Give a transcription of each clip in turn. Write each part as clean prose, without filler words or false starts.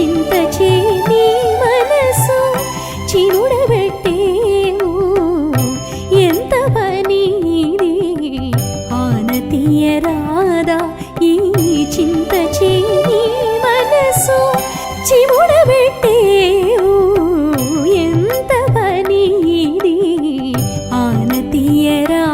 చింతచే నీ మనసు చిముడబెట్టేవు ఎంత పని ఇది ఆనతీయరాదా ఈ చింతచే నీ మనసు చిముడబెట్టేవు ఎంత పని ఇది ఆనతీయరాదా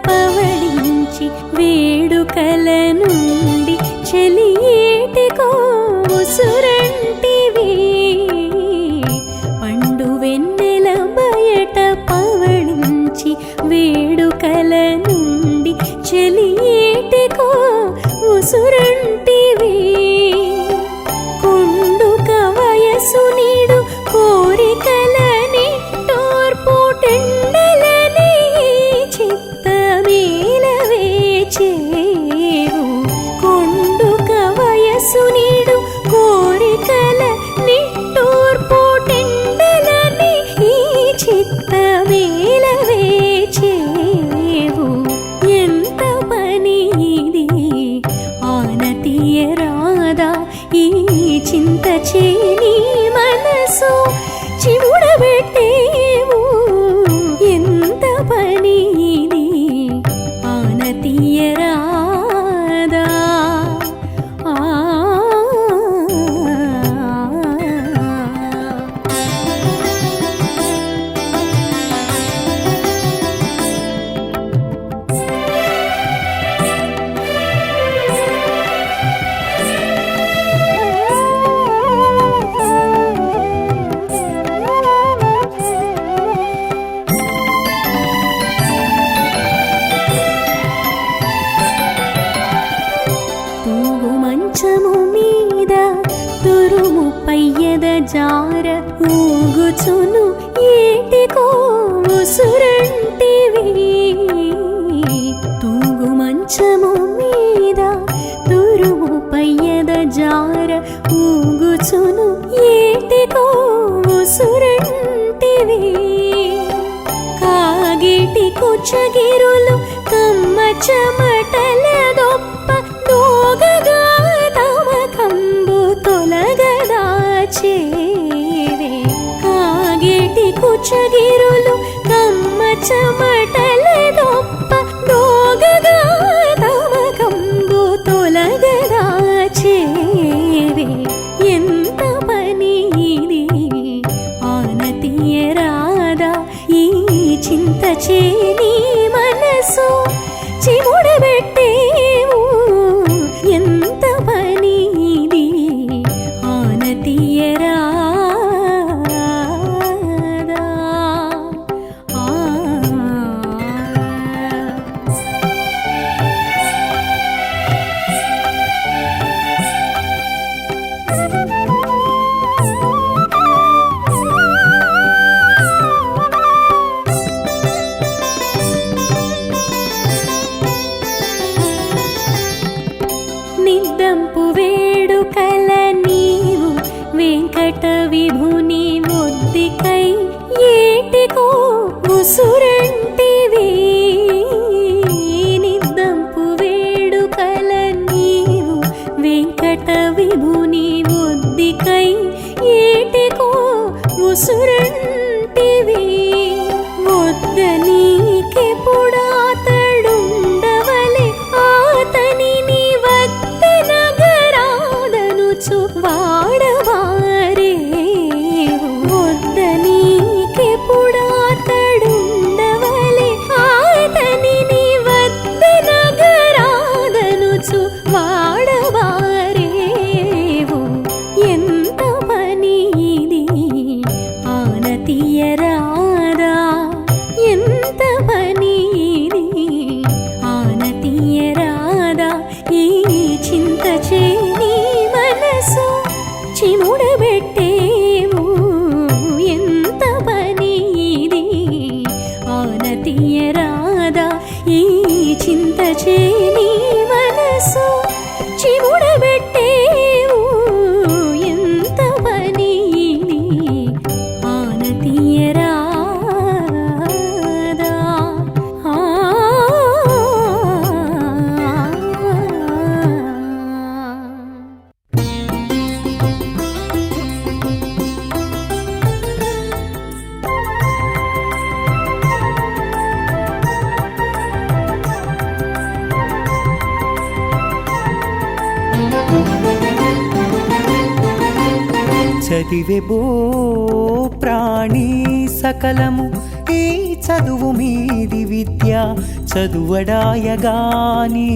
పవళించి వేడుకల నుండి చెలియేటికో ఉసురంటివి పండు వెన్నెల బయట పవళించి వేడుకల నుండి చెలియేటికో ఉసురంటివి కొండుక వయసు నీడు కోరికల నిట్టోర్పు టెండలని కొండుక వయసు నీడు కోరికల నిట్టూర్పు టెండలని ఈ చిత్తమేలవే చేవు ఎంత పని ఇది ఆనతీయరాదా ఈ చింతచే నీ మనసు చిముడబెట్టేవు ఎంత పని ఇది ఆనతీయరాదా మంచము మీద తురుము పయ్యద జార ఊగుచును ఏటికో ఉసురంటివి తూగు మంచము మీద తురుము పయ్యద జార ఊగుచును ఏటికో ఉసురంటివి కాగిటి కుచగిరులు కమ్మ చెమటల దొప్ప దోగగా తమ కంబు తొలగదా చేవే కాగిటి కుచగిరులు కమ్మ చెమటల దొప్ప దోగగా తమ కంబు తొలగదా చేవే ఎంత పని ఇది ఆనతీయరాదా ఈ చింతచే నీ మనసు చిముడబెట్టేవు ఎంత పని ఇది ఆనతీయరాదా నిద్దంపు వేడుకల నీవు వెంకట విభుని ముద్దికై ఏటికో ఉసురంటివి నిద్దంపు వేడుకల నీవు వెంకట విభుని ముద్దికై ఏటికో ఉసురంటివి వద్దనీకెప్పుడాతడుండవలె ఆతని నీ వద్దనగరాదనుచు వాడవారే వద్దనీకెప్పుడాతడుండవలె చదివెబో ప్రాణి సకలము ఈ చదువు మీది విద్య చదువడాయగాని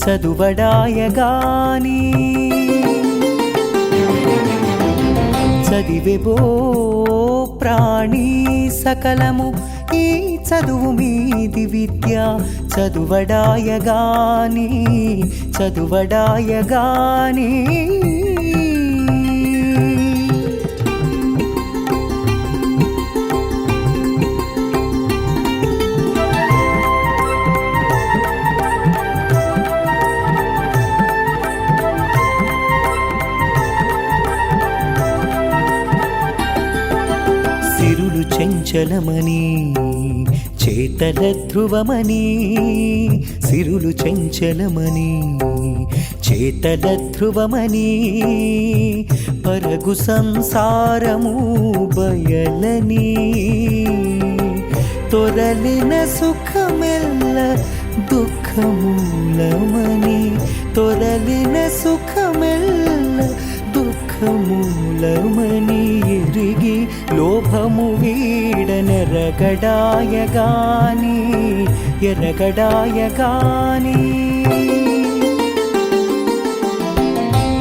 చదువడాయగాని చదివెబో ప్రాణి సకలము ఈ చదువు మీది విద్య చదువడాయగాని చదువడాయగాని సిరులు చెంచలమని చేతల ధ్రువమని సిరులు చెంచలమని చేతల ధ్రువమని పరగు సంసారము బయలని తొరలిన సుఖమెల్ల దుఃఖమూలమని తొరలిన సుఖమెల్ల దుఃఖమూలమని ఎరిగి లోభము వీడనెరగడాయగాని ఎరగడాయగాని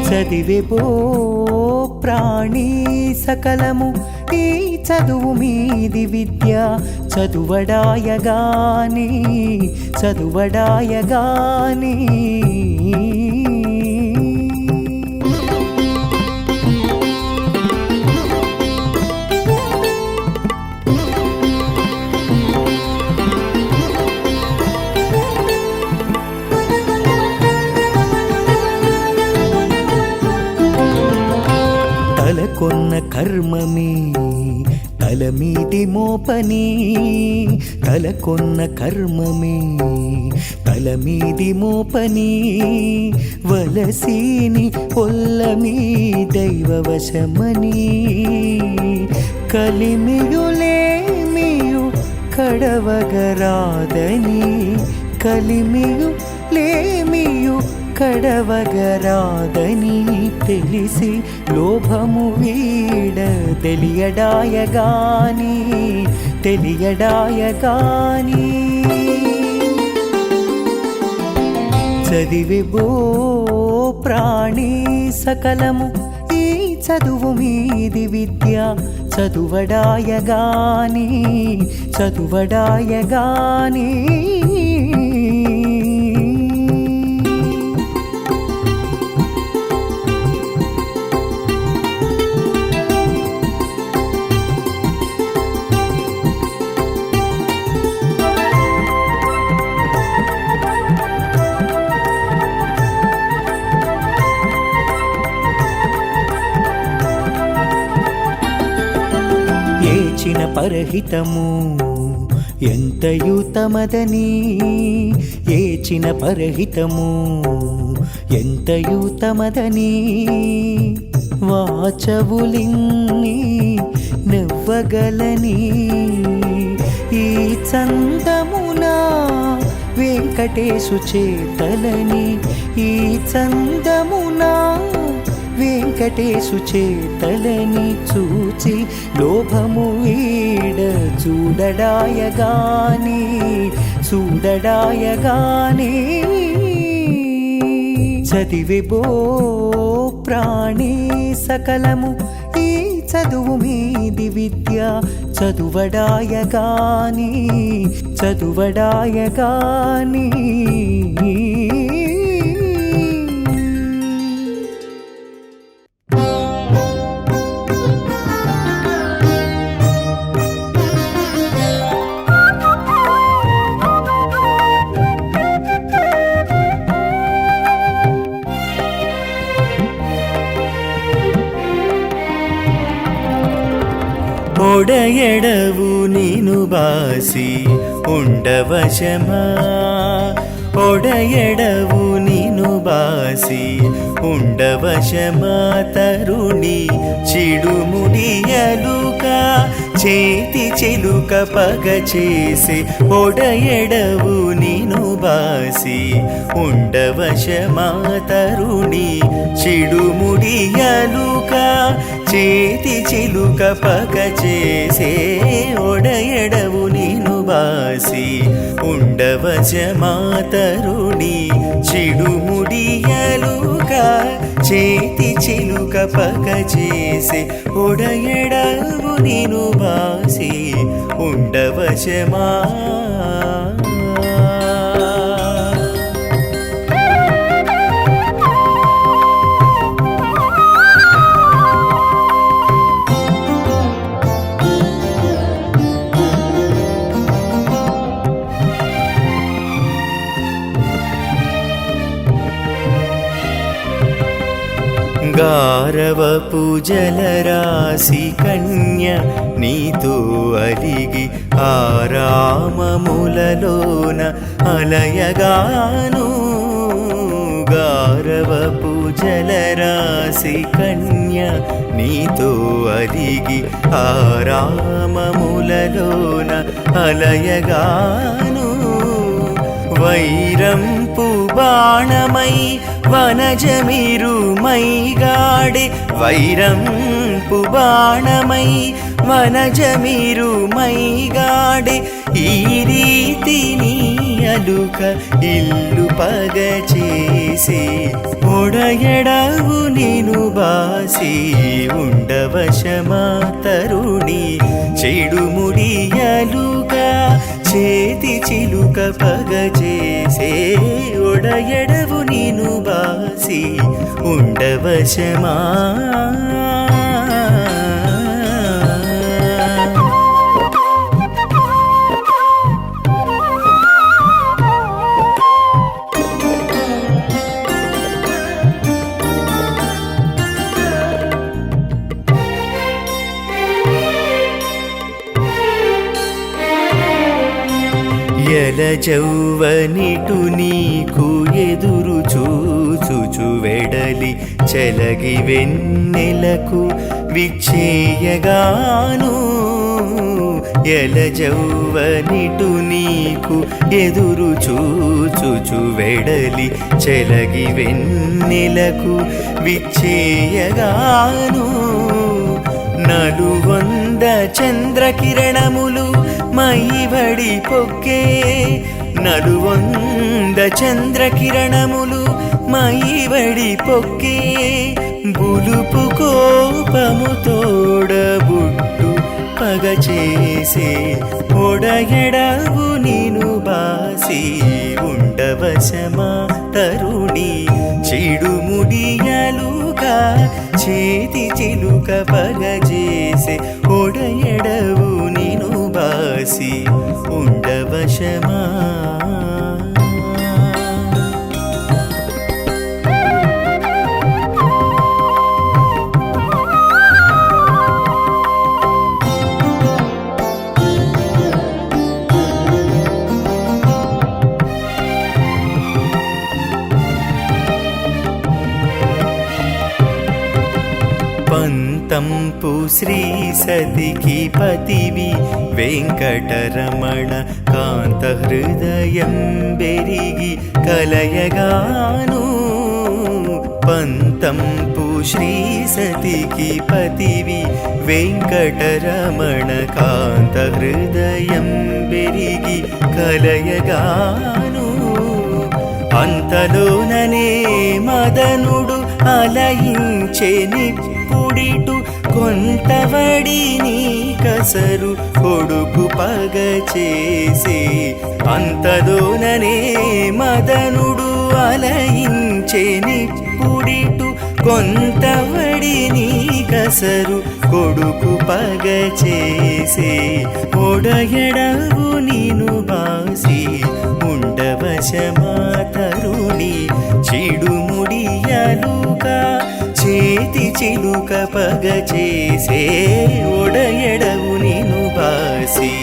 చదివెబో ప్రాణి సకలము ఈ చదువు మీది విద్య చదువడాయగాని చదువడాయగాని తలకొన్న కర్మమే తల మీది మోపని తలకొన్న కర్మమే తల మీది మోపని వలసీని పొల్లమీ దైవవశమని కలిమియులేమియు కడవగరాదని కలిమియు లేమియు కడవగరాదని తెలిసి లోభము వీడ తెలియడాయగాని తెలియడాయగాని చదివెబో ప్రాణి సకలము ఈ చదువు మీది విద్య చదువడాయగాని చదువడాయగాని ఏచిన పరహితము ఎంతయు తమదని ఏచిన పరహితము ఎంతయు తమదని వాచవులిన్ని నవ్వగలని ఈ చందమునా వెంకటేశు చేతలని ఈ చందమునా వెంకటేశు చేతలని చూచి లోభము వీడ చూడడాయగాని చూడడాయగాని చదివెబో ప్రాణి సకలము ఈ చదువు మీది విద్య చదువడాయగాని చదువడాయగాని ఒడయడవు నీను బాసి ఉండవశమా ఒడయడవు నీను బాసి ఉండవశమా తరుణి చిడుముడియలుక చేతి చిలుక పగ చేసే ఒడయడవు నీను బాసి ఉండవశమా తరుణి చిడుముడియలుక చేతి చిలుక పగ చేసే ఒడయడవు నీను బాసి ఉండవశమా తరుణి చిడుముడియలుక చేతి చిలుక పగ చేసే ఒడయడవు నీను బాసి ఉండవశమా గారవపు జలరాశి కన్య నీతో అలిగి ఆరామములలోన అలయగాను గారవపు జలరాశి కన్య నీతో అలిగి ఆరామములలోన అలయగాను వైరంపు బాణమై వనజమిరుమై గాడే వైరంపు బాణమై వనజమిరుమై గాడే ఈ రీతి నీ అలుక ఇల్లు పగ చేసి ఒడయడవు నీను బాసి ఉండవశమా తరుణి చెడుముడియలుక చేతి చిలుక పగ చేసే ఒడయడవు నీను బాసి ఉండవశమా ఎలజౌవనిటు నీకు ఎదురు చూచుచు వెడలి చెలగి వెన్నెలకు విచ్చేయగాను ఎలజౌవనిటు నీకు ఎదురు చూచుచు వెడలి చెలగి వెన్నెలకు విచ్చేయగాను నలువంద చంద్రకిరణములు మైవడి పొక్కే నలువంద చంద్రకిరణములు మైవడి పొక్కే బులుపు కోపము తోడబుట్టు పగ చేసే ఒడయడవు నీను బాసి ఉండవశమా తరుణి చిడుముడియలుగా చేతి చిలుక పగ చేసే ఒడయడవు నీను బాసి ఉండవశమా పంతంపు శ్రీ సతికి పతివి వెంకటరమణ కాంత హృదయం బెరిగి కలయగాను పంతంపు శ్రీ సతికి పతివి వెంకటరమణ కాంత హృదయం బెరిగి కలయగాను అంతలోననే మదనుడు అలయించే నిప్పుడిటు కొంతవడి నీ కసరు కొడుకు పగ చేసే అంతలోననే మదనుడు అలయించే నిప్పుడిటు కొంతవడి నీ కసరు కొడుకు పగ చేసే ఒడయడవు నీను బాసి ఉండవశమా తరుణి చిడుముడియలుగా చేతి చిలుక పగ చేసే ఒడయడవు నీను బాసి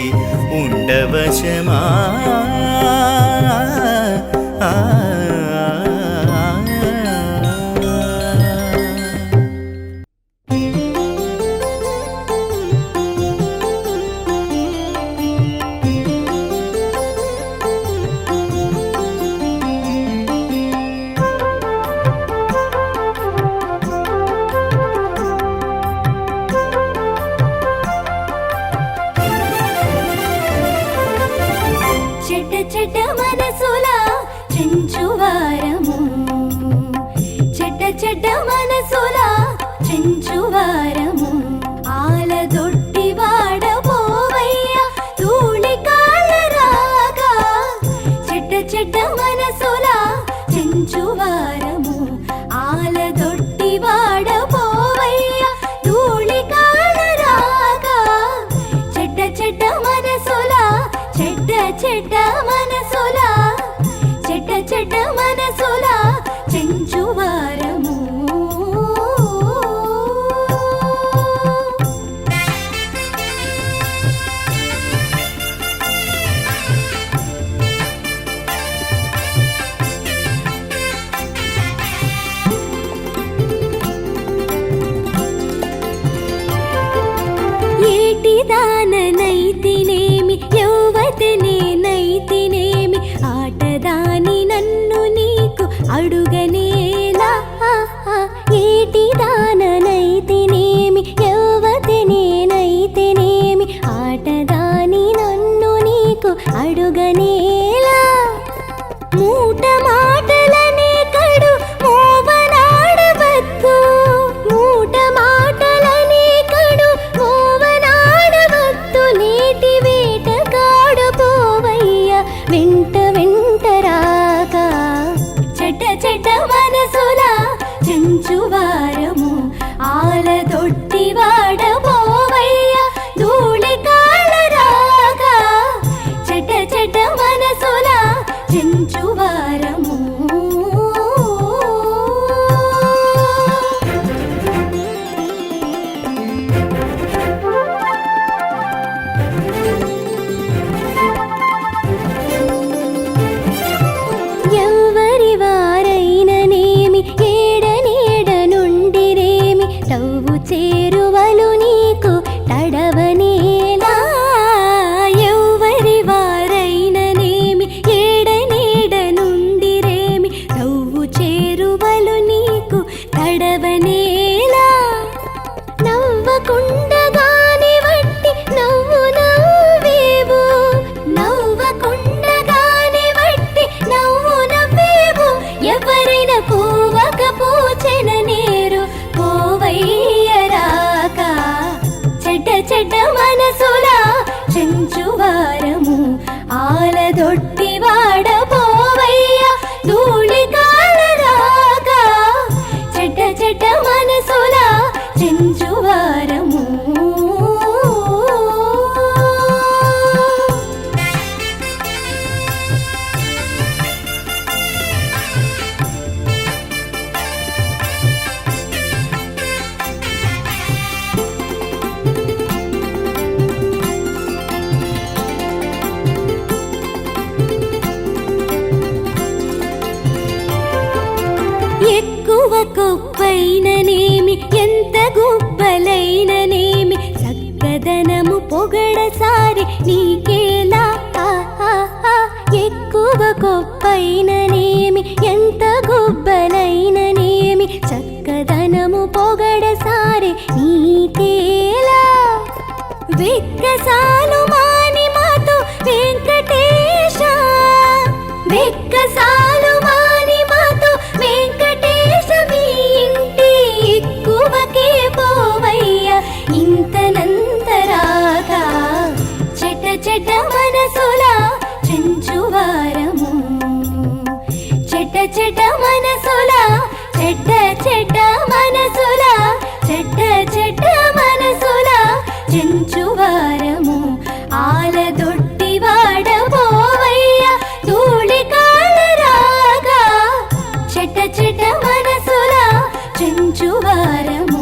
ఉండవశమా దాననైతినేమి యౌవతినేనైతినేమి ఆటదాని నన్ను నీకు అడుగనేలా ఏటి దాననైతినేమి యౌవతినేనైతినేమి ఆటదాని నన్ను నీకు అడుగనేలా మూట మాటలనే కడు మోవనాడవద్దు మూట మాటలనే కడు మోవనాడవద్దు నేటి వేటగాడు పోవయ్య వెంట వెంట రాక చెడ్డ చెడ్డ మనసులా చెంచువారము ఆలదొట్టి వాడబోవయ్య ధూళి కాళ్ళ రాక చెడ్డ చెడ్డ మనసులా చెంచువారము ఎవ్వరి వారైననేమి ఏడనేడ నుండిరేమి తవ్వు చేరువలు నీకు తడవనేలా ఎవ్వరి వారైననేమి ఏడనేడ నుండిరేమి తవ్వు చేరువలు నీకు తడవనేలా నవ్వకుండగాని వట్టి నవ్వు నవ్వేవు నవ్వకుండగాని వట్టి నవ్వు నవ్వేవు ఎవరైనా పోవక పోచెన నేరు పోవయ్యరాక చెడ్డ చెడ్డ మనసులా చెంచువారము ఆలదొట్టి వాడబోవయ్య ధూళి కాళ్ళరాక చెడ్డ చెడ్డ మనసులా చెంచువారము ఎక్కువ గొప్పైననేమి ఎంత గొప్పలైననేమి చక్కదనము పొగడసారి నీకేలా ఎక్కువ గొప్పైననేమి ఎంత గొప్పలైననేమి చక్కదనము పొగడసారి నీకేలా వెక్కసాలు మాని మాతో వెంకటేశ వెక్కసాలు మాని మాతో వెంకటేశ మీ ఇంటి ఎక్కువకే పోవయ్య ఇంతనంతరాగా చెడ్డ చెడ్డ మనసులా చెంచువారము చెడ్డ చెడ్డ మనసులా చెడ్డ చెడ్డ మనసులా చెడ్డ చెడ్డ మనసులా చెంచువారము ఆలదొట్టి వాడబోవయ్య ధూళి కాళ్ళరాగా చెడ్డ చెడ్డ మనసులా చెంచువారము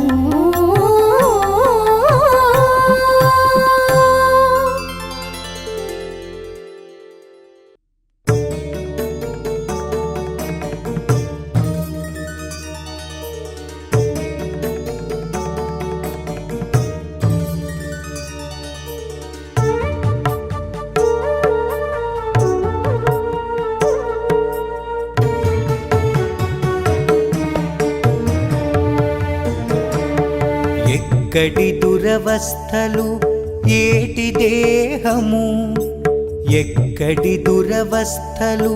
ఎక్కడి దురవస్థలు ఏటి దేహము ఎక్కడి దురవస్థలు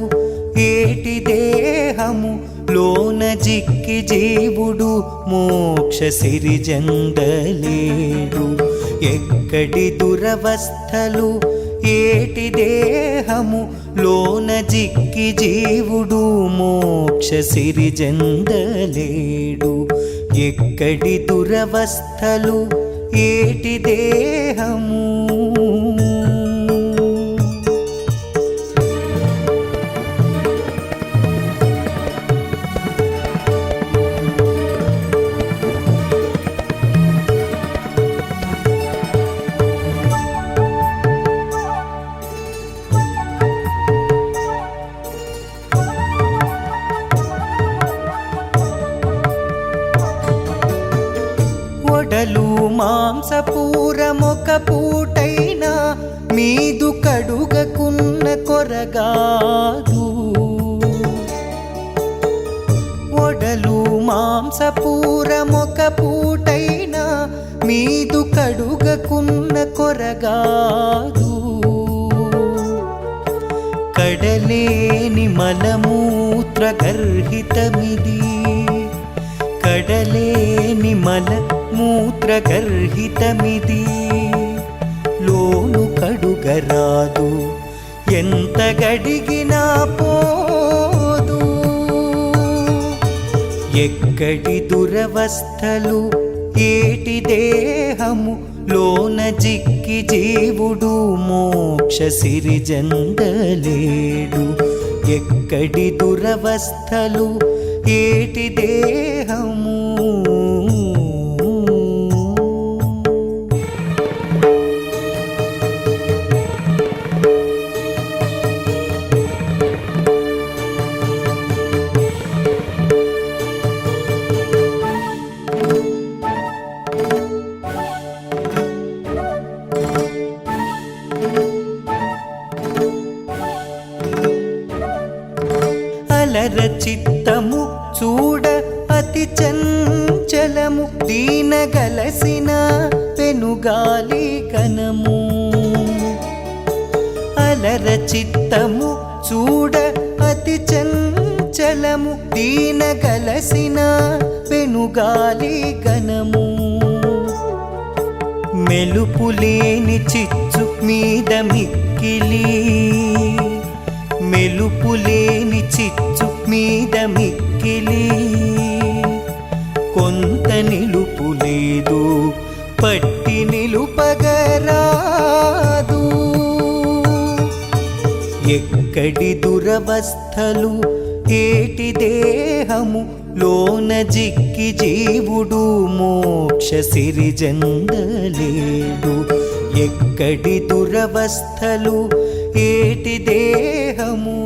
ఏటి దేహము లోన జిక్కి జీవుడు మోక్ష సిరిజందలేడు ఎక్కడి దురవస్థలు ఏటి దేహము లోన జిక్కి జీవుడు మోక్ష సిరిజందలేడు ఎక్కడి దురవస్థలు ఏటి దేహము ఒడలు మాంసపు పూరమొక పూటైనా మీదు కడుగకున్న కొరగాదు. ఒడలు మాంసపూరమొక పూటైనా మీదు కడుగకున్న కొరగాదు. కడలేని మలమూత్ర గర్హితమిది, కడలేని మలమూత్ర గర్హితమిది. లోను కడుగరాదు ఎంత గడిగినా పోదు. ఎక్కడి దురవస్థలు ఏటి దేహము లోన జిక్కి జీవుడు మోక్ష సిరిజందలేడు. ఎక్కడి దురవస్థలు ఏటి దేహము. అలర చిత్తము చూడ అతి చంచలము, దీనగలసిన పెనుగాలి కనము. అలర చిత్తము చూడ అతి చంచలము, దీనగలసిన పెనుగాలి కనము. మెలుపులేని చిచ్చు మీద మిక్కిలి, మెలుపులేని చిచ్చు మీద మిక్కిలి. కొంత నిలుపులేదు పట్టి నిలుపగరాదు. ఎక్కడి దురవస్థలు ఏటి దేహము లోన జిక్కి జీవుడు మోక్ష సిరిజందలేడు. ఎక్కడి దురవస్థలు ఏటి దేహము.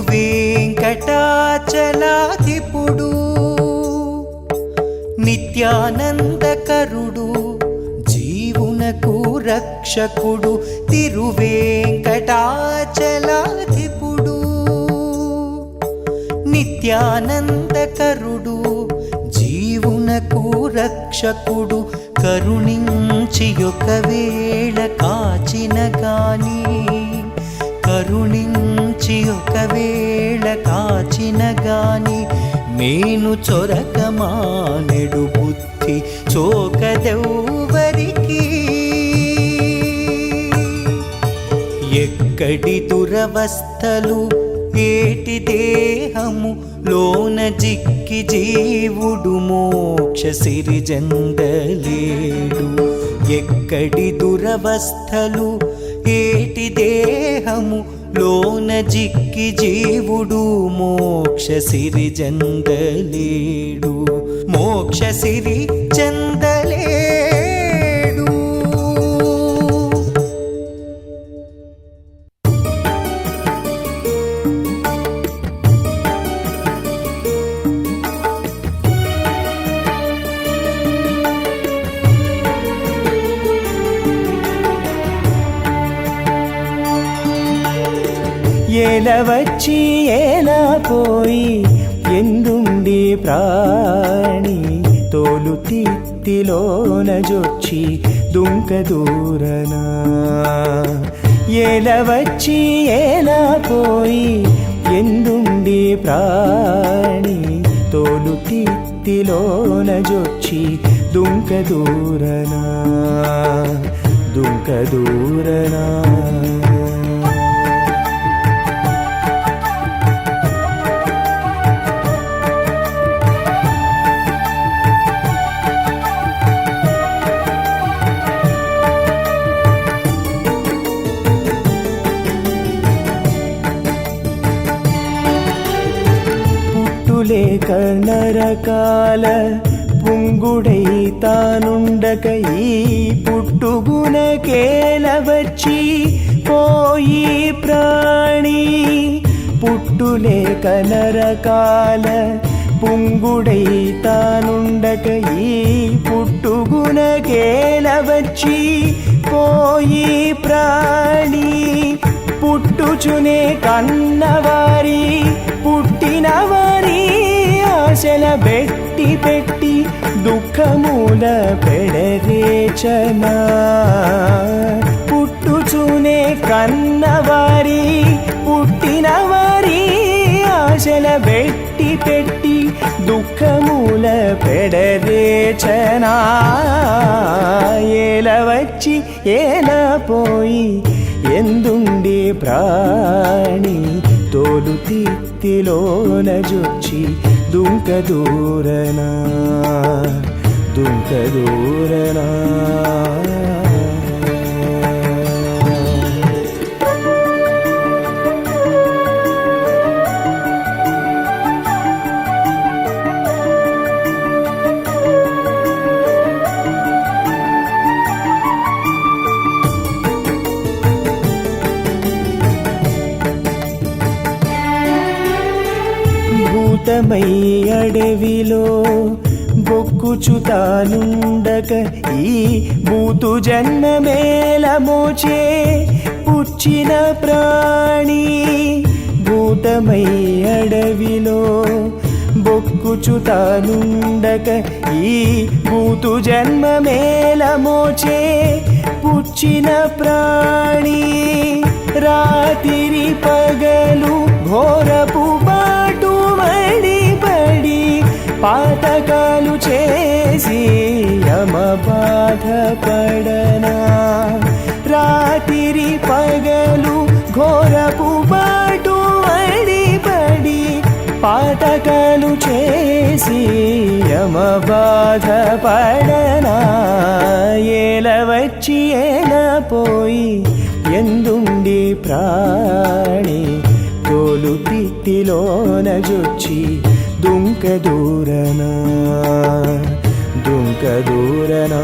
వెంకటాచలాధిపుడు నిత్యానందకరుడు జీవునకు రక్షకుడు. తిరువేంకటాచలాధిపుడు నిత్యానందకరుడు జీవునకు రక్షకుడు. కరుణించి ఒకవేళ కాచిన గాని, కరుణించి ఒకవేళ కాచిన గాని, మేను చొరక మానెడు బుద్ధి చోకదెవ్వరికి. ఎక్కడి దురవస్థలు ఏటి దేహము లోన జిక్కి జీవుడు మోక్ష సిరిజందలేడు. ఎక్కడి దురవస్థలు ఏటి దేహము లోన జిక్కి జీవుడు మోక్ష సిరిజందలేడు. మోక్ష సిరిజందలేడు. ఎలా వచ్చి ఎలా పోయి ఎందుండి ప్రాణి, తోలు తిత్తిలోన జొచ్చి దుంక దూరనా. ఎలా వచ్చి ఎలా పోయి ఎందుండి ప్రాణి, తోలు తిత్తిలోన జొచ్చి దుంక దూరనా, దుంక దూరనా. పుట్టులేక నరకాల పుంగుడై తానుండక ఈ పుట్టుగునకేల వచ్చి పోయి ప్రాణి పుట్టులేక నరకాల పుంగుడై తానుండక ఈ పుట్టుగునకేల వచ్చి పోయి ప్రాణి పుట్టుచునే కన్నవారి పుట్టినవారి ఆశల పెట్టి పెట్టి దుఃఖమూల పెడరేచనా పుట్టుచునే కన్నవారి పుట్టినవారి ఆశల పెట్టి పెట్టి దుఃఖమూల పెడరేచనా ఏల వచ్చి ఏల పోయి ఎందుండి ప్రాణి తోలు తిత్తిలోన జొచ్చి దుంక దూరనా దుంక దూరనా భూతమై అడవిలో బొక్కుచుతానుండక ఈ భూతు జన్మమేల మోచే పుచ్చిన ప్రాణి భూతమై అడవిలో బొక్కుచుతానుండక ఈ భూతు జన్మమేల మోచే పుచ్చిన ప్రాణి రాత్రి పగలు ఘోరపు పాటు పడి పాతకాలు చేసి యమ బాధపడనా రాత్రి పగలు ఘోరపు పాటు పడి పాతకాలు చేసి యమ బాధపడనా ఏల వచ్చి ఏల పోయి ఎందుండి ప్రాణి తోలు తిత్తిలోన జొచ్చి దుంక దూరనా దుంక దూరనా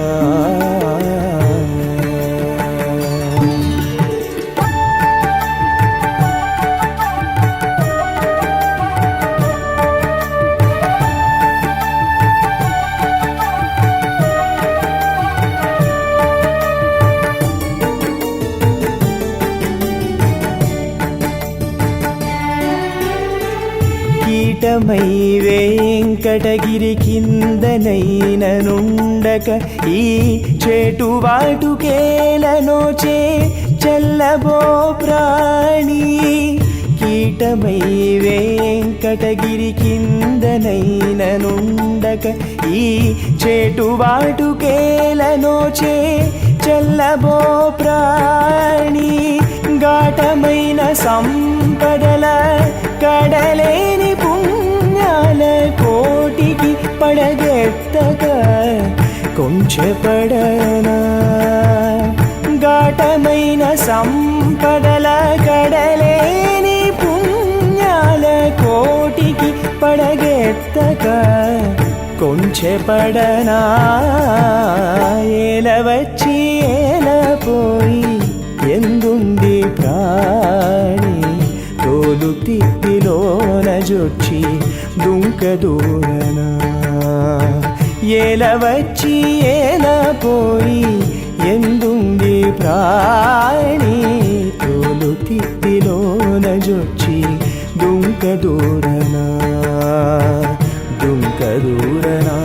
కీటమై వెంకటగిరి కిందనైననుండక ఈ చేటువాటుకేలనోచే చల్లబో ప్రాణి కీటమై వెంకటగిరి కిందనైననుండక ఈ చేటువాటుకేలనోచే చల్లబో ప్రాణి ఘాటమైన సంపదల కడలేని పుణ్యాల కోటికి పడగెత్తక కొంచెపడనా ఘాటమైన సంపదల కడలేని పుణ్యాల కోటికి పడగెత్తక కొంచెపడనా ఏల వచ్చి ఏల పోయి ఎందుండి ప్రాణి తోలు తిత్తిలోన జొచ్చి దుంక దూరనా ఏల వచ్చి ఏల పోయి ఎందుండి ప్రాణి తోలు తిత్తిలోన జొచ్చి దుంక దూరనా దుంక దూరనా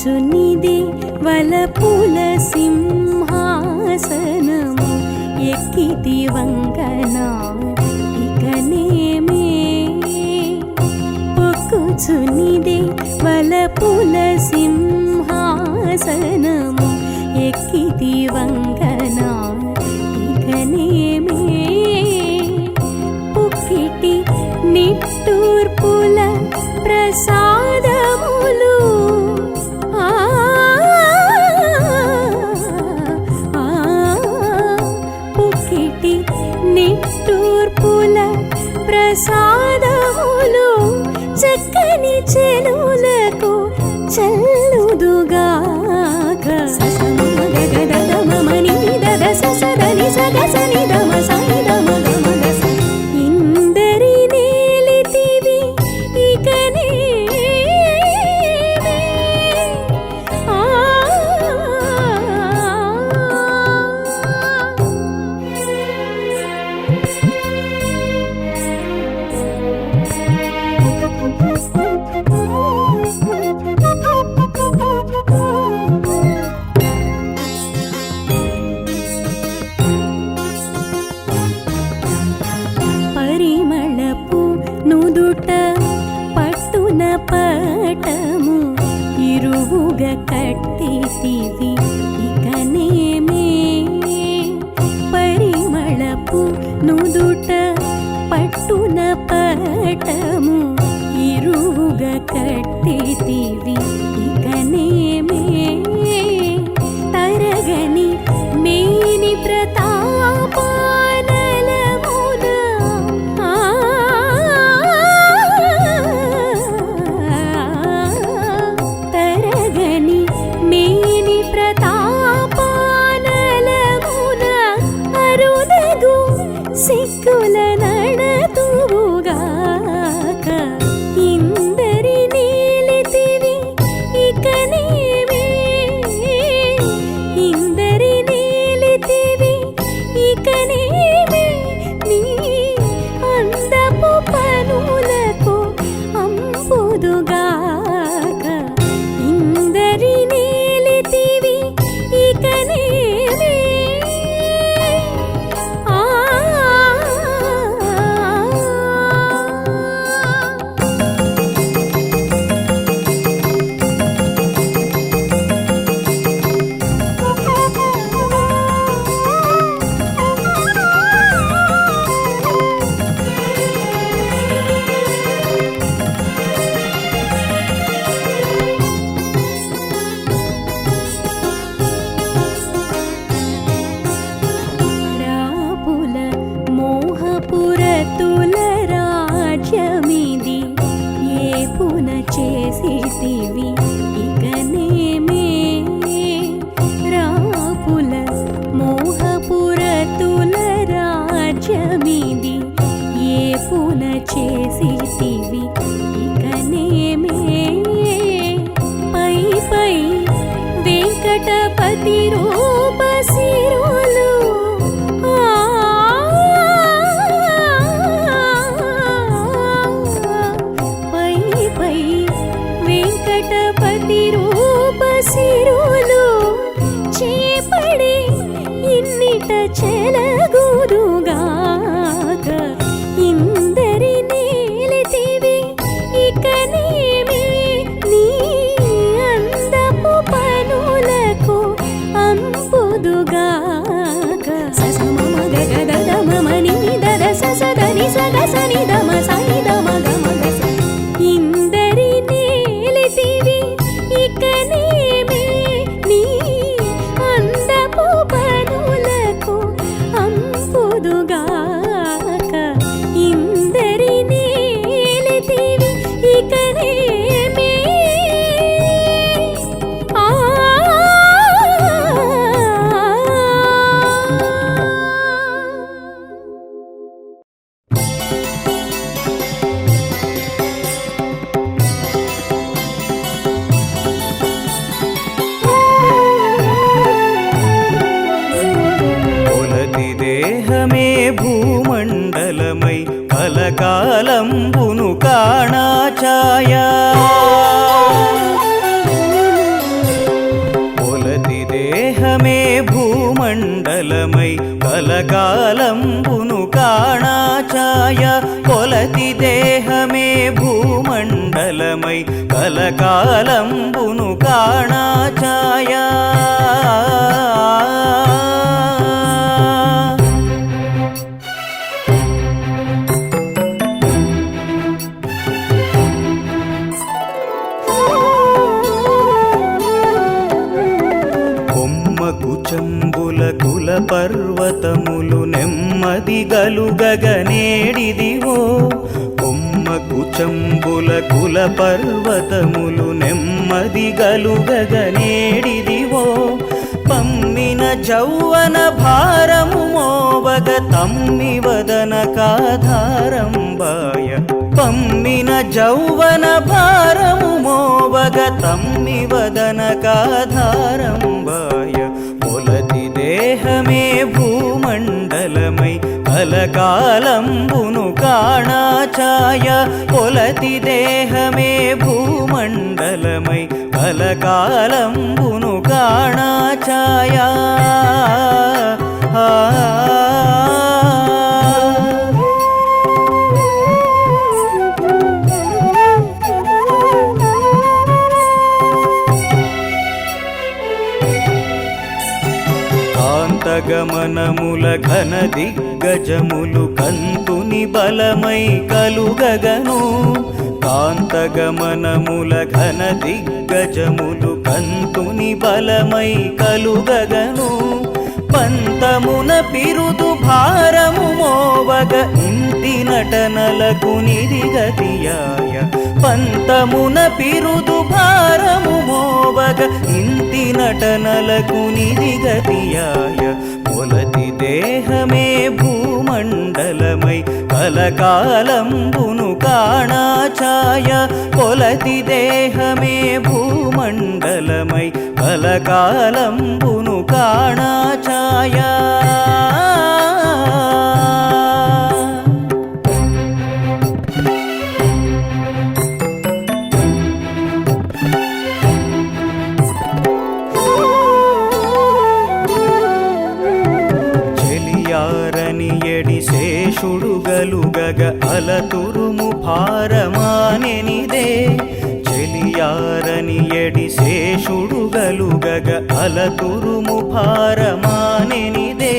పొక్కుచునిదే వలపుల సింహాసనము ఎక్కితి వంకనా ఇకనేమే పొక్కుచునిదే వలపుల సింహాసనము ఎక్కితి వంకనా ఇకనేమే పుక్కిటి నిట్టూర్పుల ప్రసాదములు పుక్కిటి నిట్టూర్పుల ప్రసాదములు చక్కని చెలులకు చల్లుదుగాక ససమగగదమని దద ససదని సగసని దమ సాయి దమ గమ గస ఇందరి నేలితివి ఇకనే పరిమళపు నుదుట పట్టున పటము ఇరువుగా కట్టితివి ఇకనేమే పరిమళపు నుదుట పట్టున పటము ఇరువుగా కట్టితివి ఇకనేమే తరగని మేని ప్రతాపానలమున తరగని మేని ప్రతాపానలమున అరుదగు సిక్కుల నడతువుగాక ఇందరి నీలితివి ఇకనేమే ఇందరి నీలితివి ఇకనేమే నీ అందపు పనులకు అంపుదుగాక ఇందరి నీలితివి ఇకనేమే రాపుల మోహపురతుల రాజ్యమిది ఏ పున చేసితివి ఇకనేమే రాపుల మోహపురతుల రాజ్యమిది ఏ పున చేసితివి ఇకనేమే పై పై వెంకటపతి రూప సిరులు పై పై వెంకటపతి రూప సిరులు చేపడి ఇన్నిట చెలగుదుగాక ఇందరి నేలితివి ఇకనేమే నీ అందపు పనులకు అంపుదుగాక ససమగగదమని దద ససదని సగసని దమ సాయి దమ గమ గస ఇందరి నేలితివి ఇకనేమే నీ అందపు పనులకు అంపుదుగాక ఇందరి నేలితివి ఇకనేమే కొలది దేహమే భూమండలమై కలకాలంబును కాణా ఛాయా కలకాలంబును కాణాఛాయ కొలతి దేహమే భూమండలమై కలకాలంబును కాణాఛాయ కుచంబుల కుల పర్వతములు నెమ్మది గలుగగనేడిదివో కొమ్మ కుచంబుల కుల పర్వతములు నెమ్మది గలుగగనేడిదివో పమ్మిన జౌవన భారము మోవగ తమ్మి వదన కాధారంబాయ పమ్మిన జౌవన భారము మోవగ తమ్మి వదన కాధారంబాయ కొలతి దేహమే భూమండలమై కలకాలంబును కాణాఛాయ కొలతి దేహమే భూమండలమై కలకాలంబును కాణాఛాయ కాంతగమనముల ఘన దిగ్గజములు కంతుని బలమై కలుగగను కాంతగమనముల ఘన దిగ్గజములు కంతుని బలమై కలుగగను పంతమున పిరుదు భారము మోవగ ఇంటి నటనలకు నిధిగతియాయ పంతమున పిరుదు భారము మోవగ ఇంటి నటనలకు నిధిగతియాయ కొలతి దేహమే భూమండలమై కలకాలంబును కాణాఛాయ కొలతి దేహమే భూమండలమై కలకాలంబును కాణాఛాయ శేషుడు గలుగగ అలతురుము భారమానెనిదే చెలియారని ఎడి శేషుడు గలుగగ అలతురుము భారమానెనిదే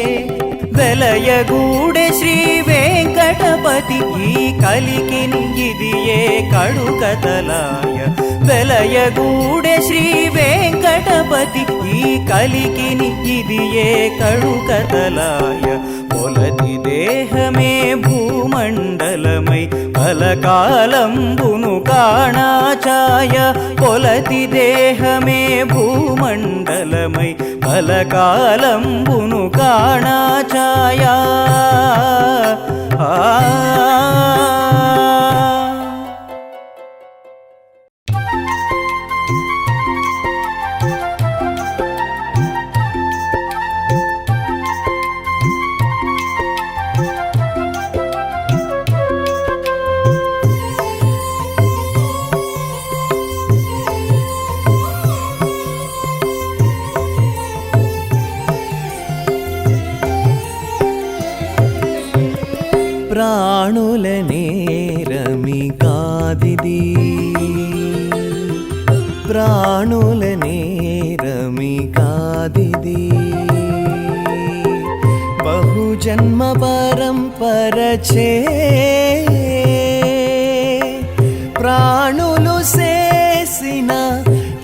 వెలయగూడె శ్రీ వెంకటపతి ఈ కలికిని ఇది ఏ కడుకతలాయ వెలయగూడె శ్రీ వెంకటపతి ఈ కలికిని ఇది ఏ కడుకతలాయ కొలతి దేహమే భూమండలమై కలకాలంబును కాణాఛాయ కొలతి దేహమే భూమండలమై కలకాలంబును కాణాఛాయ ప్రాణులనే రమి కాదిది ప్రాణులనే రమి కాదిది బహుజన్మ పరంపరచే ప్రాణులు చేసిన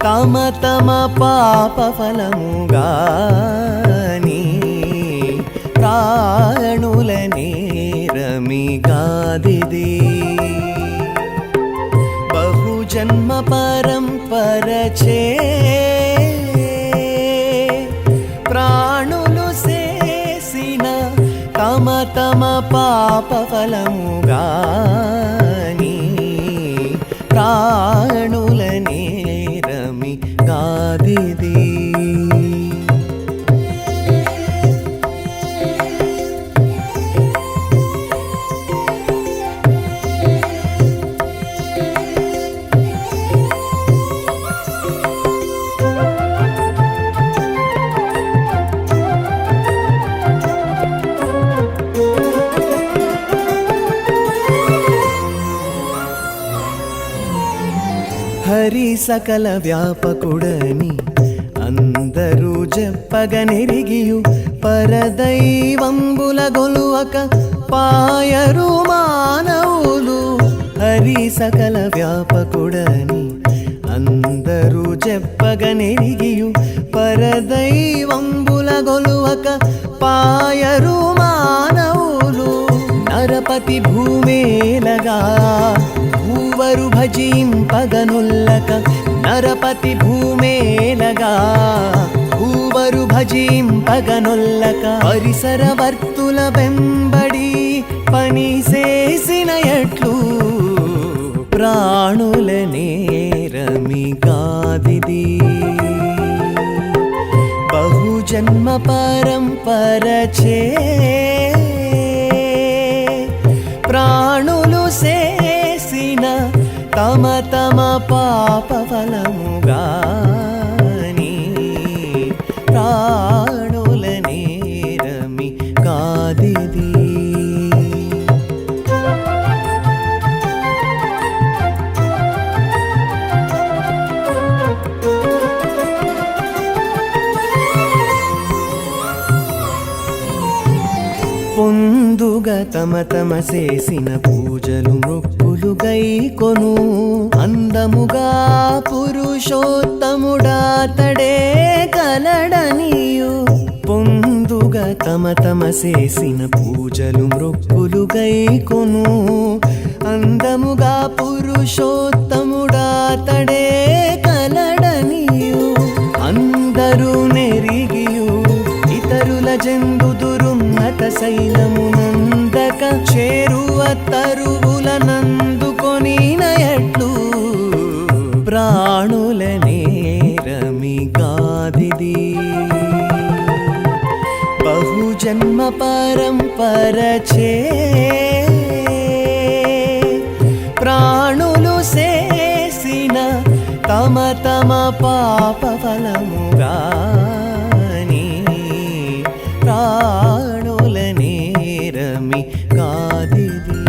తమ తమ పాప ఫలముగాని ప్రాణులనే రమి కాదిది బహుజన్మ పరంపరచే ప్రాణులు చేసిన తమ తమ పాప ఫలముగాని ప్రాణులనే రమి కాదిది హరి సకల వ్యాపకుడని అందరూ చెప్పగనెరిగియు పరదైవంబుల గొలువక పాయరు మానవులు. హరి సకల వ్యాపకుడని అందరూ చెప్పగనెరిగియు పరదైవంబుల గొలువక పాయరు మానవులు. నరపతి భూమేలగా భూవరు భజింపగనొల్లక నరపతి భూమేలగా భూవరు భజింపగనొల్లక పరిసరవర్తుల వెంబడి పని చేసిన ఎట్లు ప్రాణుల నేరమి కాదిది. బహుజన్మ పరంపరచే ప్రాణులు చేసిన తమ తమ పాప ఫలముగాని ప్రాణుల నేరమి కాదిది. పొందుగా తమ తమ చేసిన పూజలు మొక్కులు గైకొను అందముగా పురుషోత్తముడాతడే కలడనియు. పొందుగా తమ తమ చేసిన పూజలు మొక్కులు గైకొను అందముగా పురుషోత్తముడాతడే కలడనియు. అందరూ నెరిగియు ఇతరుల జందుదురున్నత శైలమునందక చేరువ తరువుల నందుకొని నయట్లు ప్రాణుల నేరమి కాదిది. బహుజన్మ పరంపరచే ప్రాణులు చేసిన తమ తమ పాప ఫలముగాని ప్రాణుల నేరమి కాదిది.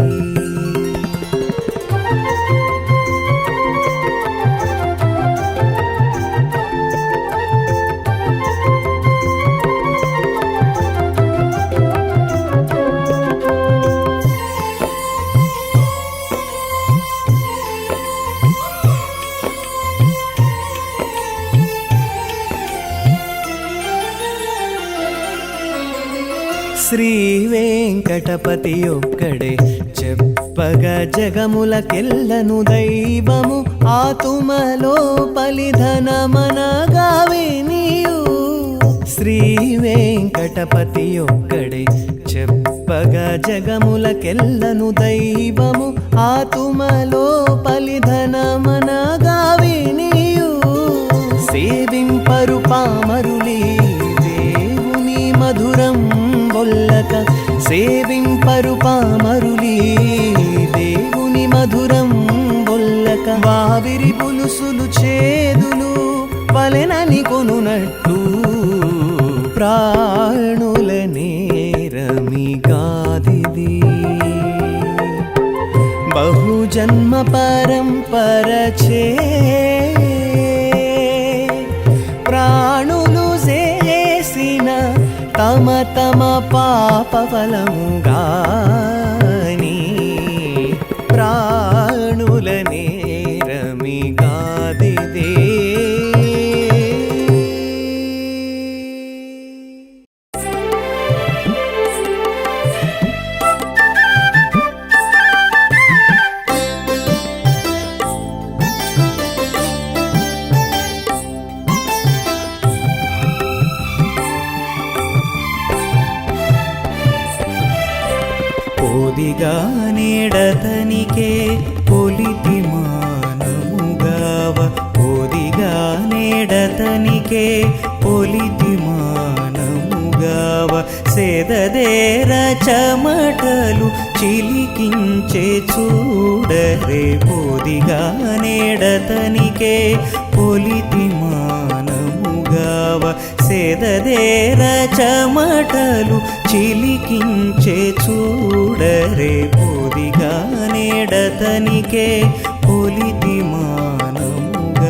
శ్రీ వెంకటపతి ఒక్కడే చెప్పగా జగములకెల్లను దైవము ఆతుమలో పలిధనమనగా వినియు. శ్రీ వెంకటపతి ఒక్కడే చెప్పగా జగములకెల్లను దైవము ఆతుమలో పలిధనమనగా వినియు. సేవింపరు పామరులీ దేవుని మధురం బొల్లక సేవింపరు పామరులీ దేవుని మధురం బొల్లక వావిరి పులుసులు చేదులు వలెనని కొనునట్లు ప్రాణుల నేరమి కాదిది. బహుజన్మ పరంపరచే ప్రాణులు చేసిన తమ తమ పాప ఫలముగాని ప్రాణుల నేరమి కాదిదే. పోదిగా నేడతనికే పొలిటి మానముగావ పోదిగా నేడతనికే పొలిటి మానముగావ సేదదేర చెమటలు చిలికించే చూడరే పోదిగా నేడతనికే పొలిటి మానముగావ సేదదేర చెమటలు చిలికించే చూడరే పోదిగా నేడతనికే పొలిటి మానముగావ.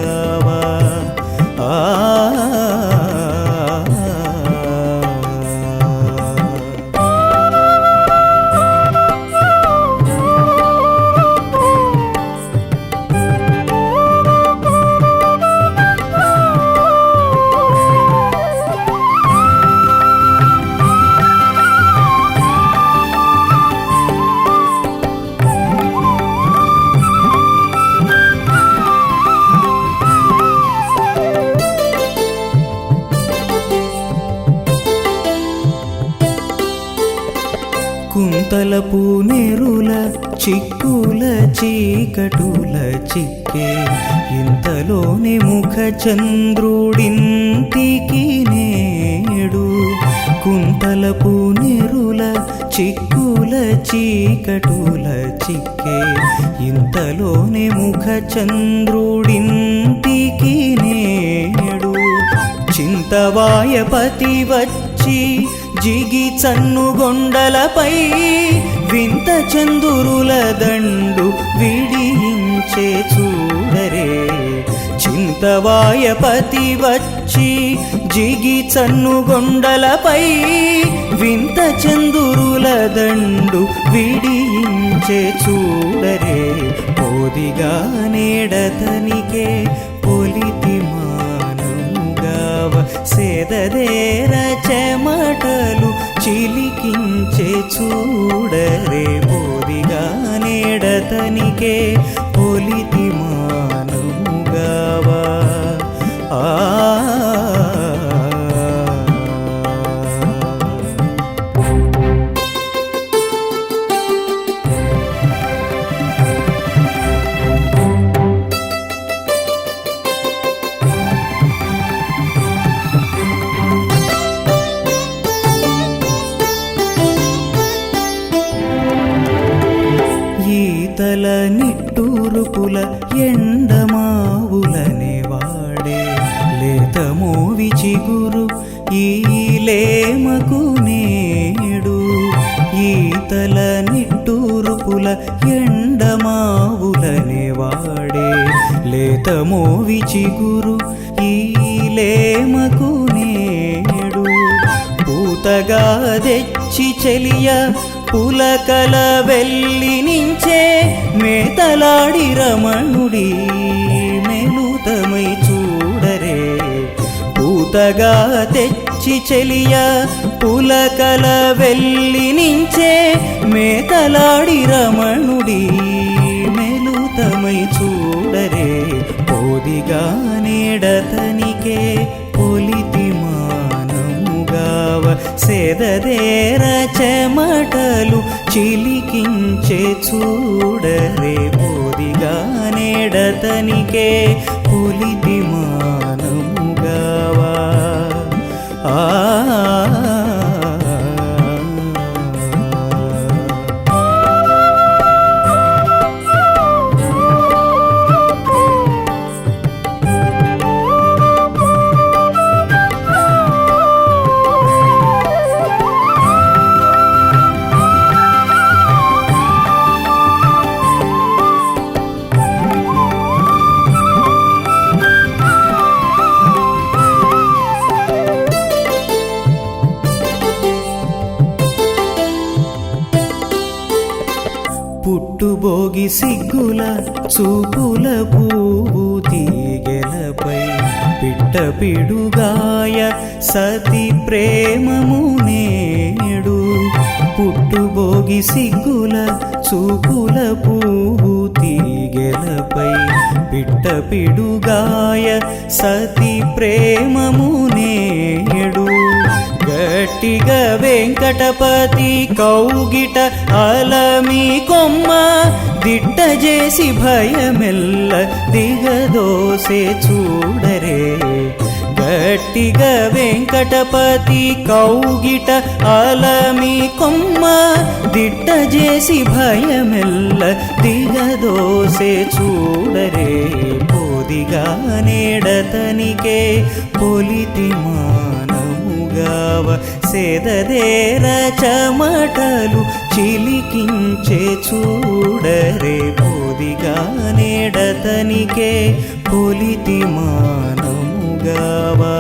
కుంతలపు నెరుల చిక్కుల చీకటుల చిక్కే ఇంతలోనే ముఖ చంద్రుడింటికి నేడు కుంతలపు నెరుల చిక్కుల చీకటుల చిక్కే ఇంతలోనే ముఖ చంద్రుడింటికి నేడు చింతవాయపతి వచ్చి జిగి చన్నుగొండలపై వింత చందురుల దండు విడియించే చూడరే చింతవాయపతి వచ్చి జిగి చన్నుగొండలపై వింత చందురుల దండు విడియించే చూడరే పోదిగా నేడతనికే పొలితి మానముగావ సేదదేర చెమటలు చిలికించే చూడరే పోదిగా నేడతనికే పొలితి మానముగావా ఈతల నిట్టూరుపుల ఎండమావులనే వాడే లేత మోవి చిగురు ఈ లేమకు నేడు ఈతల నిట్టూరుపుల ఎండమావులనే వాడే లేత మోవి చిగురు ఈ లేమకు నేడు పూతగా తెచ్చి చెలియ పులకల వెల్లి నించే మేతలాడి రమణుడి మెలుతమై చూడరే పూతగా తెచ్చి చెలియ పులకల వెల్లి నించే మేతలాడి రమణుడి మెలుతమై చూడరే పోదిగా నేడతనికే పొలితి మానముగావ సేదదేర చెమటలు చిలికించే చూడరే పోదిగా నేడతనికే పొలితి మానముగావా పుట్టుబోగి సిగ్గుల చూపుల పువ్వు తీగెలపై పిట్ట పిడుగాయ సతి ప్రేమము నేడు పుట్టుబోగి సిగ్గుల చూపుల పువ్వు తీగెలపై పిట్ట పిడుగాయ సతి ప్రేమము నేడు గట్టిగా వెంకటపతి కౌగిట అలమి కొమ్మ దిట్ట చేసి భయమెల్ల దిగదోసే చూడరే గట్టిగా వెంకటపతి కౌగిట అలమి కొమ్మ దిట్ట చేసి భయమెల్ల దిగదోసే చూడరే పోదిగా నేడతనికే పొలితి మానముగావ సేదదేర చెమటలు చిలికించే చూడరే పోదిగా నేడతనికే పొలితి మానముగావా